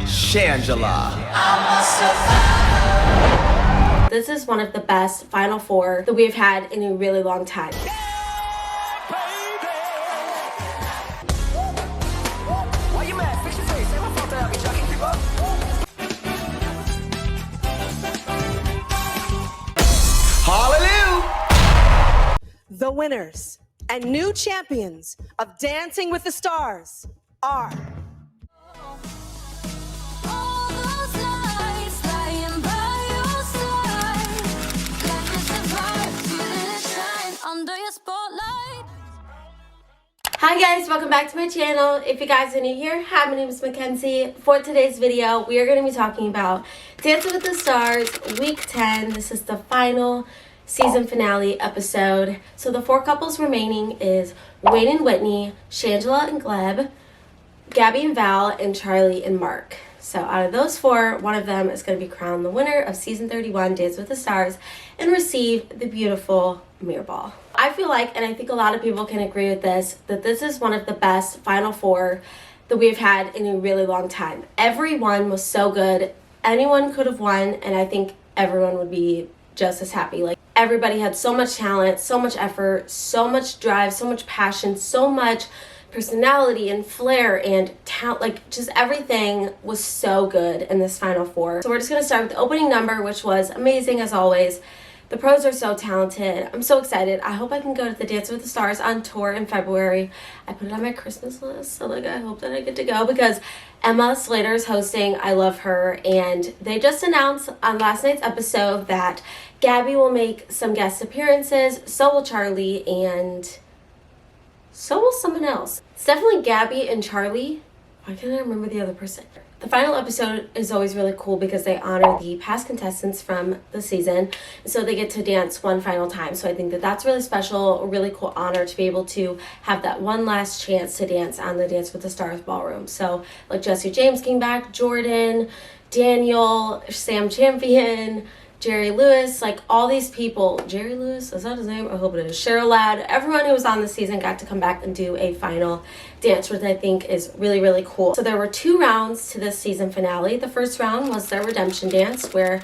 Shangela. This is one of the best Final Four that we've had in a really long time. Hallelujah! The winners and new champions of Dancing with the Stars are... Hi guys, welcome back to my channel. If you guys are new here, hi, my name is Mackenzie. For today's video, we are going to be talking about Dancing with the Stars Week 10. This is the final season finale episode. So the four couples remaining is Wayne and Whitney, Shangela and Gleb, Gabby and Val, and Charlie and Mark. So out of those four, one of them is going to be crowned the winner of season 31 Dance with the Stars and receive the beautiful mirror ball. I feel like, and I think a lot of people can agree with this, that this is one of the best Final Four that we've had in a really long time. Everyone was so good. Anyone could have won, and I think everyone would be just as happy. Like, everybody had so much talent, so much effort, so much drive, so much passion, so much personality and flair and talent. Like, just everything was so good in this Final Four. So we're just going to start with the opening number, which was amazing as always. The pros are so talented. I'm so excited. I hope I can go to the Dance with the Stars on tour in February. I put it on my Christmas list, so like I hope that I get to go because Emma Slater is hosting. I love her, and they just announced on last night's episode that Gabby will make some guest appearances. So will Charlie, and so will someone else. It's definitely Gabby and Charlie. Why can't I remember the other person? The final episode is always really cool because they honor the past contestants from the season, so they get to dance one final time. So I think that that's really special, a really cool honor to be able to have that one last chance to dance on the Dance with the Stars ballroom. So like Jesse James came back, Jordan, Daniel, Sam Champion, Jerry Lewis, like all these people. Jerry Lewis, is that his name? I hope it is. Cheryl Ladd, everyone who was on the season got to come back and do a final dance, which I think is really, really cool. So there were two rounds to this season finale. The first round was their redemption dance, where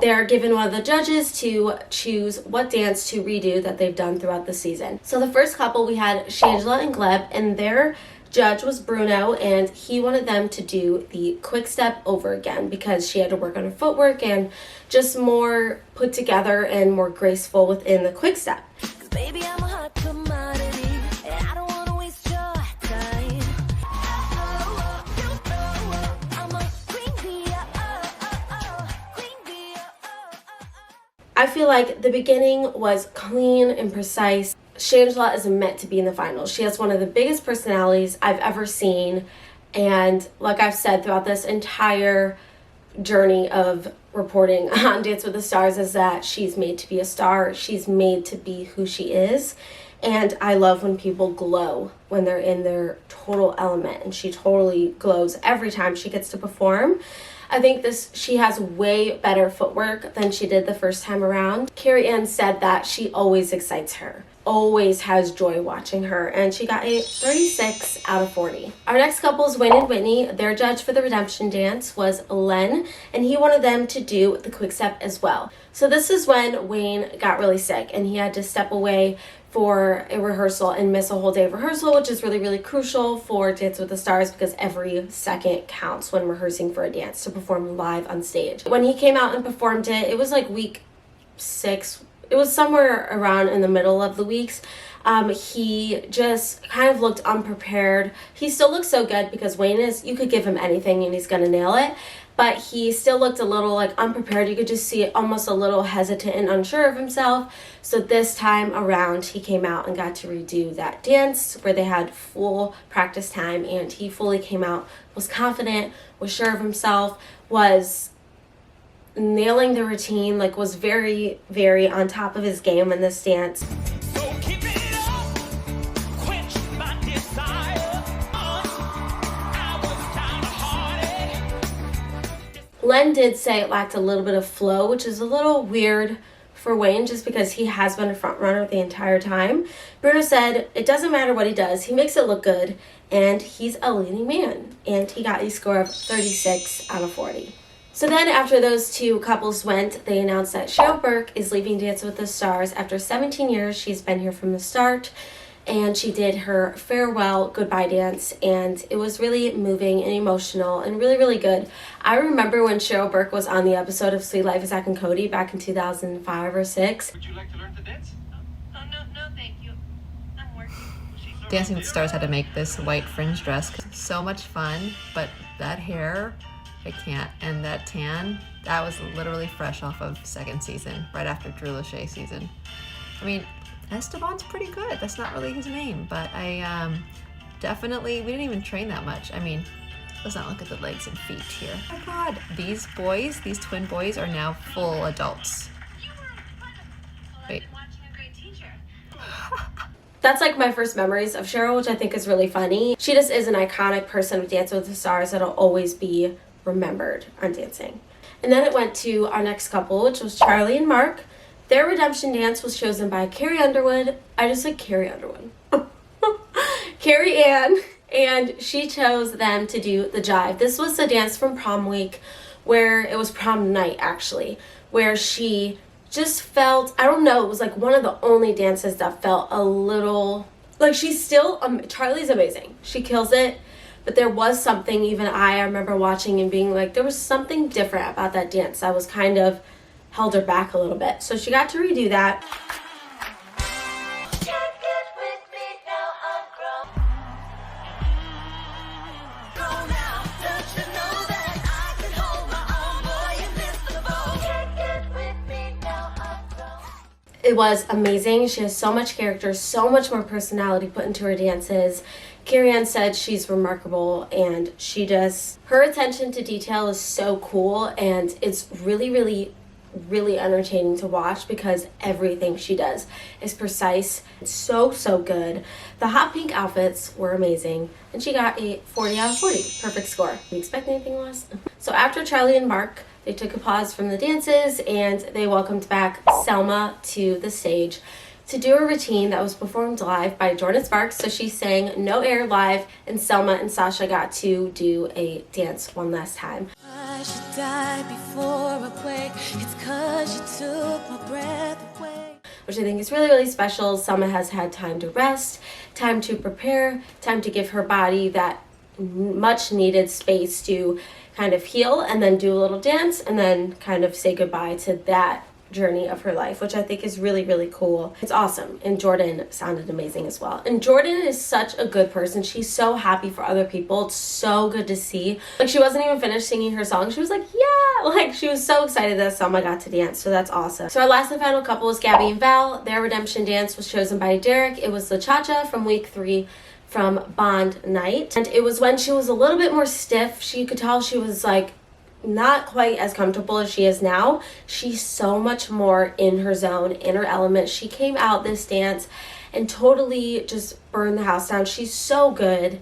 they're given one of the judges to choose what dance to redo that they've done throughout the season. So the first couple, we had Shangela and Gleb, and their judge was Bruno, and he wanted them to do the quick step over again because she had to work on her footwork and just more put together and more graceful within the quick step. Baby, I'm a hot commodity, and I don't wanna waste your time. I'm a queen bee, queen bee. I feel like the beginning was clean and precise. Shangela is meant to be in the finals. She has one of the biggest personalities I've ever seen, and like I've said throughout this entire journey of reporting on Dance with the Stars, is that she's made to be a star. She's made to be who she is, and I love when people glow when they're in their total element, and she totally glows every time she gets to perform. I think she has way better footwork than she did the first time around. Carrie Ann said that she always excites her, always has joy watching her, and she got a 36 out of 40. Our next couple is Wayne and Whitney. Their judge for the redemption dance was Len, and he wanted them to do the quick step as well. So this is when Wayne got really sick and he had to step away for a rehearsal and miss a whole day of rehearsal, which is really, really crucial for Dance with the Stars because every second counts when rehearsing for a dance to perform live on stage. When he came out and performed it, it was like week 6. It was somewhere around in the middle of the weeks. He just kind of looked unprepared. He still looks so good because Wayne is, you could give him anything and he's gonna nail it, but he still looked a little like unprepared. You could just see almost a little hesitant and unsure of himself. So this time around, he came out and got to redo that dance where they had full practice time, and he fully came out, was confident, was sure of himself, was nailing the routine, like was very, very on top of his game in this dance. Len did say it lacked a little bit of flow, which is a little weird for Wayne just because he has been a front runner the entire time. Bruno said it doesn't matter what he does, he makes it look good, and he's a leading man, and he got a score of 36 out of 40. So then after those two couples went, they announced that Cheryl Burke is leaving Dance with the Stars after 17 years. She's been here from the start, and she did her farewell goodbye dance, and it was really moving and emotional and really, really good. I remember when Cheryl Burke was on the episode of Sweet Life of Zack and Cody back in 2005 or 6. Would you like to learn to dance? Oh, no, thank you. I'm working. Dancing with the Stars had to make this white fringe dress. So much fun, but that hair, I can't. And that tan, that was literally fresh off of second season, right after Drew Lachey season. I mean, Esteban's pretty good. That's not really his name, but I definitely, we didn't even train that much. I mean, let's not look at the legs and feet here. Oh my God, these boys, these twin boys are now full adults. Wait. That's like my first memories of Cheryl, which I think is really funny. She just is an iconic person of Dance with the Stars that'll always be remembered on Dancing. And then it went to our next couple, which was Charlie and Mark. Their redemption dance was chosen by Carrie Underwood. I just said Carrie Underwood. Carrie Ann, and she chose them to do the jive. This was the dance from prom week, where it was prom night actually, where she just felt, I don't know, it was like one of the only dances that felt a little, like she's still, Charlie's amazing. She kills it, but there was something, even I remember watching and being like, there was something different about that dance that was kind of held her back a little bit. So she got to redo that. It was amazing. She has so much character, so much more personality put into her dances. Carrie Ann said she's remarkable, and she just, her attention to detail is so cool, and it's really, really, really entertaining to watch because everything she does is precise. It's so, so good. The hot pink outfits were amazing, and she got a 40 out of 40. Perfect score. You expect anything less? So after Charlie and Mark, they took a pause from the dances and they welcomed back Selma to the stage to do a routine that was performed live by Jordan Sparks. So she sang No Air live, and Selma and Sasha got to do a dance one last time. I should die before I wake. It's 'cause you took my breath away. Which I think is really, really special. Selma has had time to rest, time to prepare, time to give her body that much needed space to kind of heal, and then do a little dance, and then kind of say goodbye to that journey of her life, which I think is really, really cool. It's awesome. And Jordan sounded amazing as well. And Jordan is such a good person. She's so happy for other people. It's so good to see. Like, she wasn't even finished singing her song. She was like, yeah! Like, she was so excited that Selma got to dance. So that's awesome. So our last and final couple was Gabby and Val. Their redemption dance was chosen by Derek. It was the Cha-Cha from week 3 from Bond Night. And it was when she was a little bit more stiff. She could tell she was like not quite as comfortable as she is now. She's so much more in her zone, in her element. She came out this dance and totally just burned the house down. She's so good.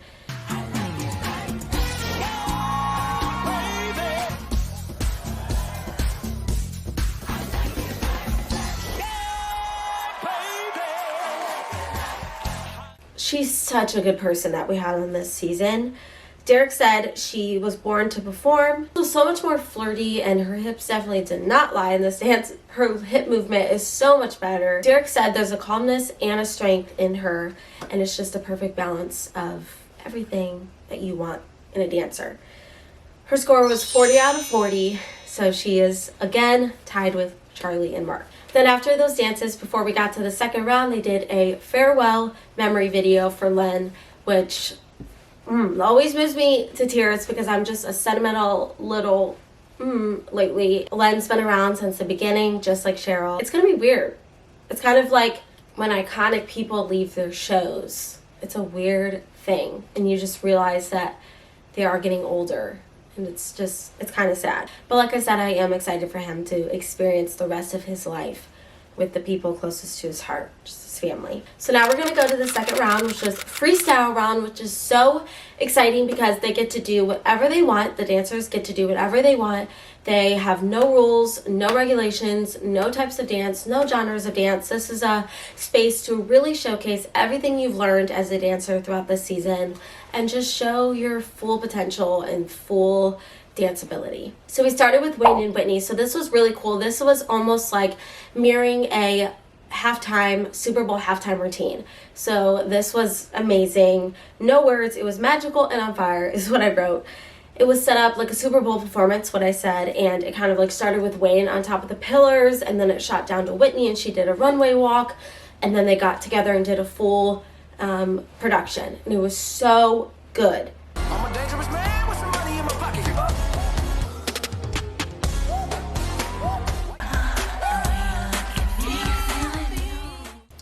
She's such a good person that we had on this season. Derek said she was born to perform. She was so much more flirty, and her hips definitely did not lie in this dance. Her hip movement is so much better. Derek said there's a calmness and a strength in her, and it's just a perfect balance of everything that you want in a dancer. Her score was 40 out of 40, so she is again tied with Charlie and Mark. Then after those dances, before we got to the second round, they did a farewell memory video for Len, which always moves me to tears because I'm just a sentimental little lately. Len's been around since the beginning, just like Cheryl. It's gonna be weird. It's kind of like when iconic people leave their shows. It's a weird thing, and you just realize that they are getting older. And it's kind of sad. But like I said, I am excited for him to experience the rest of his life with the people closest to his heart. Just his family. So now we're going to go to the second round, which is freestyle round, which is so exciting because they get to do whatever they want. The dancers get to do whatever they want. They have no rules, no regulations, no types of dance, no genres of dance. This is a space to really showcase everything you've learned as a dancer throughout the season and just show your full potential and full dance ability. So we started with Wayne and Whitney. So this was really cool. This was almost like mirroring a Super Bowl halftime routine. So this was amazing. No words. It was magical and on fire is what I wrote. It was set up like a Super Bowl performance, what I said, and it kind of like started with Wayne on top of the pillars, and then it shot down to Whitney and she did a runway walk, and then they got together and did a full production, and it was so good. I'm a dangerous man with some money in my pocket.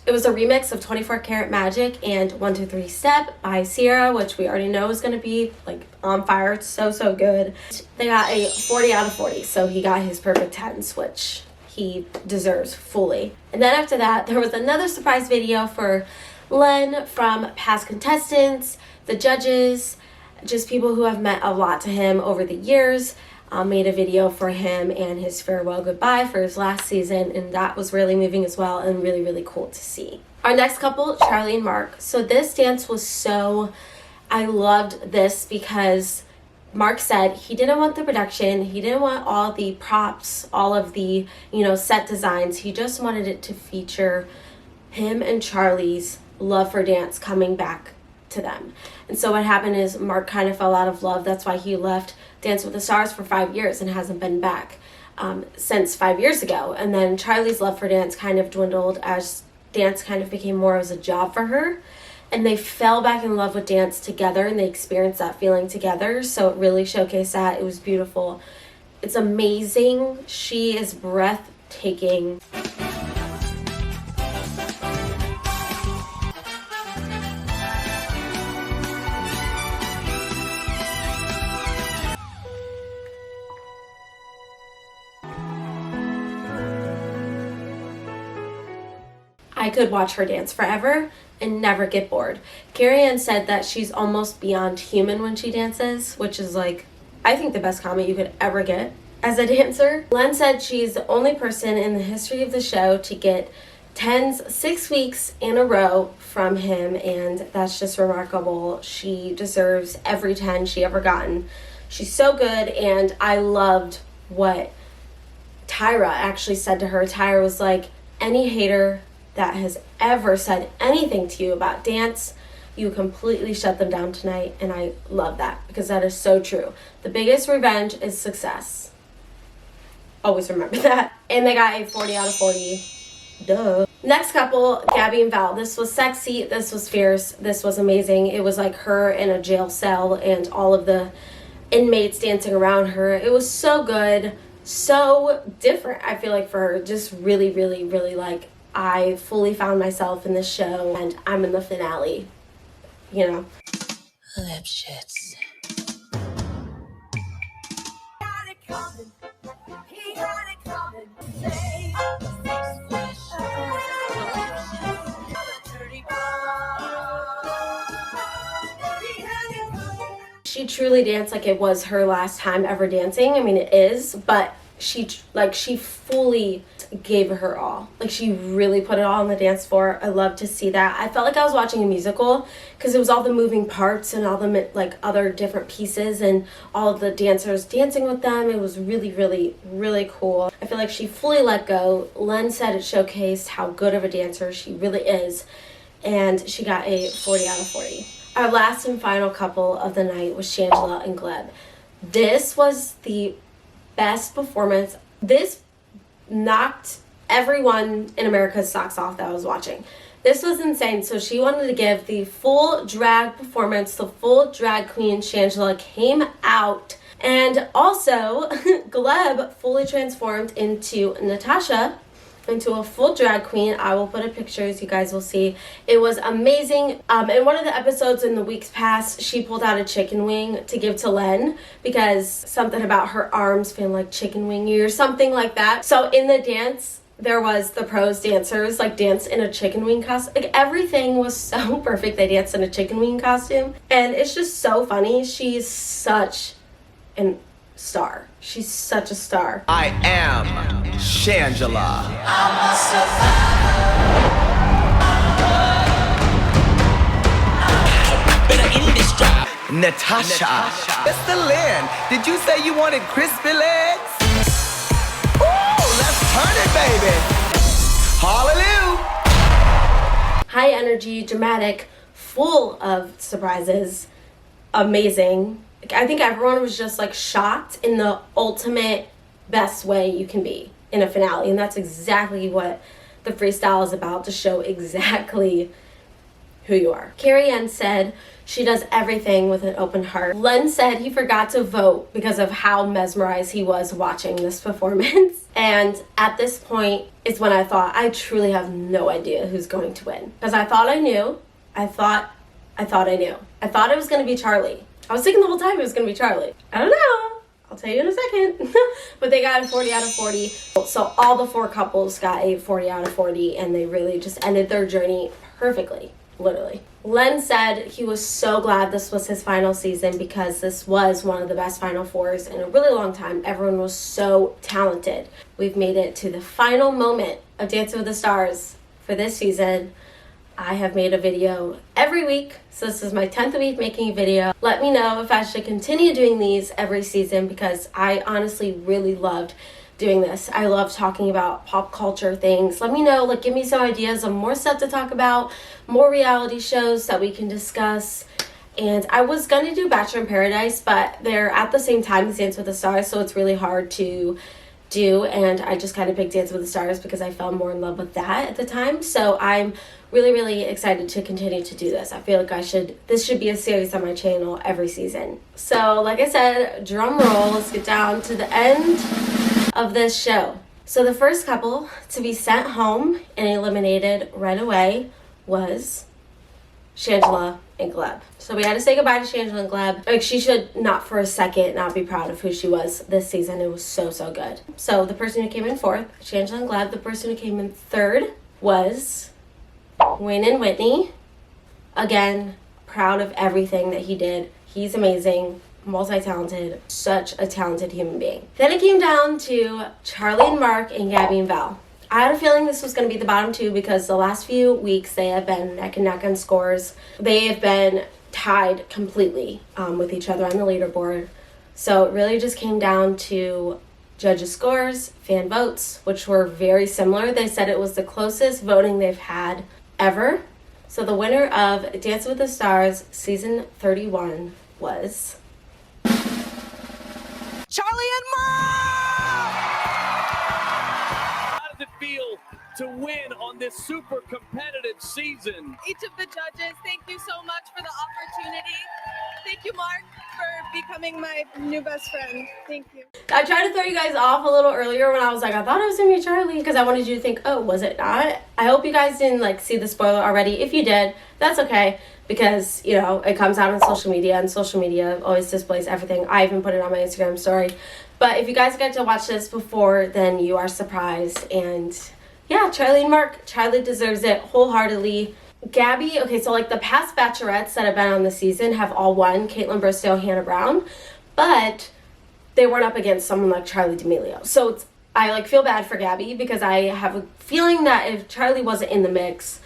It was a remix of 24 Karat Magic and 1, 2, 3 Step by Sierra, which we already know is going to be like on fire. It's so good. They got a 40 out of 40, so he got his perfect 10s, which he deserves fully. And then after that, there was another surprise video for Len from past contestants, the judges, just people who have meant a lot to him over the years. Made a video for him and his farewell goodbye for his last season, and that was really moving as well and really cool to see. Our next couple, Charlie and Mark. So this dance was I loved this because Mark said he didn't want the production, he didn't want all the props, all of the, set designs. He just wanted it to feature him and Charlie's love for dance coming back to them. And so what happened is Mark kind of fell out of love. That's why he left Dance with the Stars for 5 years and hasn't been back since 5 years ago. And then Charlie's love for dance kind of dwindled as dance kind of became more as a job for her. And they fell back in love with dance together, and they experienced that feeling together. So it really showcased that. It was beautiful. It's amazing. She is breathtaking. I could watch her dance forever and never get bored. Carrie Ann said that she's almost beyond human when she dances, which is like, I think the best comment you could ever get as a dancer. Len said she's the only person in the history of the show to get 10s 6 weeks in a row from him, and that's just remarkable. She deserves every 10 she ever gotten. She's so good, and I loved what Tyra actually said to her. Tyra was like, any hater that has ever said anything to you about dance, you completely shut them down tonight. And I love that because that is so true. The biggest revenge is success. Always remember that. And they got a 40 out of 40. Duh. Next couple, Gabby and Val. This was sexy. This was fierce. This was amazing. It was like her in a jail cell and all of the inmates dancing around her. It was so good. So different, I feel like, for her. Just really like, I fully found myself in this show, and I'm in the finale, Lip shits. She truly danced like it was her last time ever dancing. I mean, it is, but she fully gave her all. Like, she really put it all on the dance floor. I love to see that. I felt like I was watching a musical because it was all the moving parts and all the like other different pieces and all of the dancers dancing with them. It was really cool. I feel like she fully let go. Len said it showcased how good of a dancer she really is, and she got a 40 out of 40. Our last and final couple of the night was Shangela and Gleb. This was the best performance. This knocked everyone in America's socks off that I was watching. This was insane. So she wanted to give the full drag performance. The full drag queen Shangela came out, and also Gleb fully transformed into Natasha, into a full drag queen. I will put up pictures, you guys will see. It was amazing. In one of the episodes in the weeks past, she pulled out a chicken wing to give to Len because something about her arms feeling like chicken wingy or something like that. So in the dance, there was the pros dancers like dance in a chicken wing costume. Like everything was so perfect. They danced in a chicken wing costume, and it's just so funny. She's such an star. She's such a star. I am Shangela. Natasha. Mr. Lynn, did you say you wanted crispy legs? Ooh, let's turn it, baby. Hallelujah. High energy, dramatic, full of surprises, amazing. I think everyone was just like shocked in the ultimate best way you can be in a finale, and that's exactly what the freestyle is about, to show exactly who you are. Carrie Ann said she does everything with an open heart. Len said he forgot to vote because of how mesmerized he was watching this performance. And at this point is when I thought, I truly have no idea who's going to win. Because I thought I knew. I thought I knew. I thought it was going to be Charlie. I was thinking the whole time it was going to be Charlie. I don't know. I'll tell you in a second. But they got a 40 out of 40. So all the 4 couples got a 40 out of 40, and they really just ended their journey perfectly. Literally. Len said he was so glad this was his final season because this was one of the best Final Fours in a really long time. Everyone was so talented. We've made it to the final moment of Dancing with the Stars for this season. I have made a video every week, so this is my 10th week making a video. Let me know if I should continue doing these every season because I honestly really loved doing this. I love talking about pop culture things. Let me know, like, give me some ideas of more stuff to talk about, more reality shows that we can discuss. And I was gonna do Bachelor in Paradise, but they're at the same time as Dance with the Stars, so it's really hard to do, and I just kind of picked Dance with the Stars because I fell more in love with that at the time. So I'm really excited to continue to do this. I feel like this should be a series on my channel every season. So like I said, drum roll, let's get down to the end of this show. So the first couple to be sent home and eliminated right away was Shangela and Gleb. So we had to say goodbye to Shangela and Gleb. Like, she should not for a second not be proud of who she was this season. It was so good. So the person who came in 4th, Shangela and Gleb. The person who came in 3rd was Wayne and Whitney. Again, proud of everything that he did. He's amazing, multi-talented, such a talented human being. Then it came down to Charlie and Mark and Gabby and Val. I had a feeling this was going to be the bottom 2 because the last few weeks they have been neck and neck on scores. They have been tied completely with each other on the leaderboard. So it really just came down to judges' scores, fan votes, which were very similar. They said it was the closest voting they've had ever. So the winner of Dancing with the Stars season 31 was Charlie and Mark! How does it feel to win on this super competitive season? Each of the judges, thank you so much for the opportunity. Thank you, Mark, for becoming my new best friend. Thank you. I tried to throw you guys off a little earlier when I was like, I thought it was gonna be Charlie, because I wanted you to think, oh, was it not? I hope you guys didn't like see the spoiler already. If you did, that's okay, because you know it comes out on social media, and social media always displays everything. I even put it on my Instagram story. But if you guys get to watch this before, then you are surprised. And yeah, Charlie and Mark, Charlie deserves it wholeheartedly. Gabby, okay, so like the past bachelorettes that have been on the season have all won, Caitlin Bristow, Hannah Brown, but they weren't up against someone like Charli D'Amelio. So I like feel bad for Gabby because I have a feeling that if Charlie wasn't in the mix,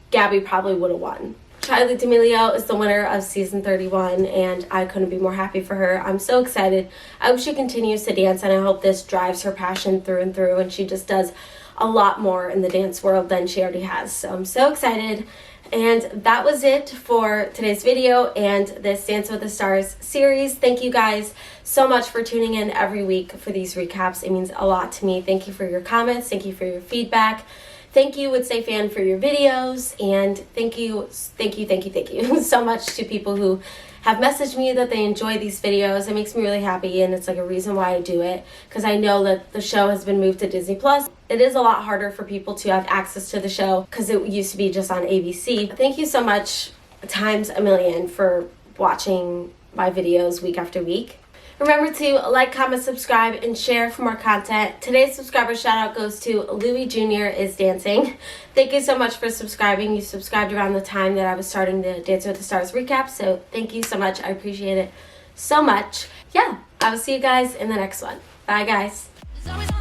Gabby probably would have won. Charli D'Amelio is the winner of season 31, and I couldn't be more happy for her. I'm so excited. I hope she continues to dance, and I hope this drives her passion through and through, and she just does a lot more in the dance world than she already has. So I'm so excited. And that was it for today's video and this Dance with the Stars series. Thank you guys so much for tuning in every week for these recaps. It means a lot to me. Thank you for your comments. Thank you for your feedback. Thank you, Witsay fan, for your videos. And thank you so much to people who have messaged me that they enjoy these videos. It makes me really happy, and it's like a reason why I do it, because I know that the show has been moved to Disney Plus. It is a lot harder for people to have access to the show because it used to be just on ABC. Thank you so much times a million for watching my videos week after week. Remember to like, comment, subscribe, and share for more content. Today's subscriber shout out goes to Louis Jr. is Dancing. Thank you so much for subscribing. You subscribed around the time that I was starting the Dancing with the Stars recap, so thank you so much. I appreciate it so much. Yeah, I will see you guys in the next one. Bye, guys. There's always